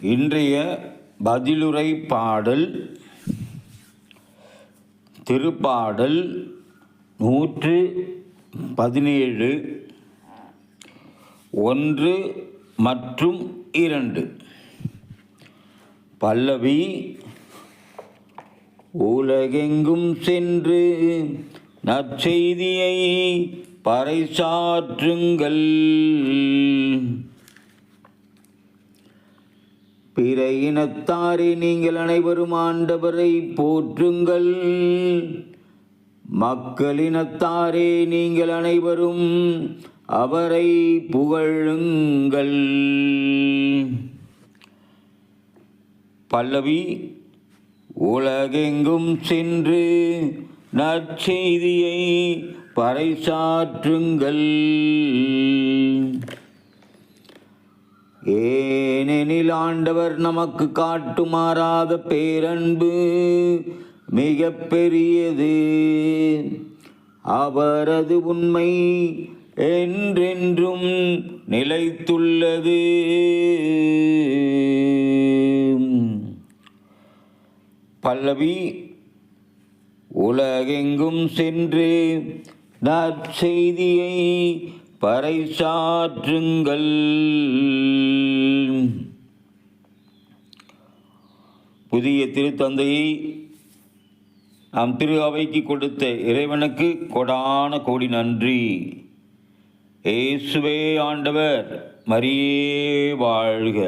இன்றைய பதிலுரை பாடல் திருப்பாடல் 117 1 மற்றும் 2. பல்லவி. உலகெங்கும் சென்று நற்செய்தியை பறைசாற்றுங்கள். பிற இனத்தாரே, நீங்கள் அனைவரும் ஆண்டவரை போற்றுங்கள். மக்களினத்தாரே, நீங்கள் அனைவரும் அவரை புகழுங்கள். பல்லவி. உலகெங்கும் சென்று நற்செய்தியை பறைசாற்றுங்கள். ஏனெனில் ஆண்டவர் நமக்கு காட்டுமாறாத பேரன்பு மிக பெரியது. அவரது உண்மை என்றென்றும் நிலைத்துள்ளது. பல்லவி. உலகெங்கும் சென்று நற்செய்தியை பறைசாற்றுங்கள். புதிய திருத்தந்தையை நாம் திரு அவைக்கு கொடுத்த இறைவனுக்கு கொடான கோடி நன்றி. இயேசுவே ஆண்டவர், மரியே வாழ்க.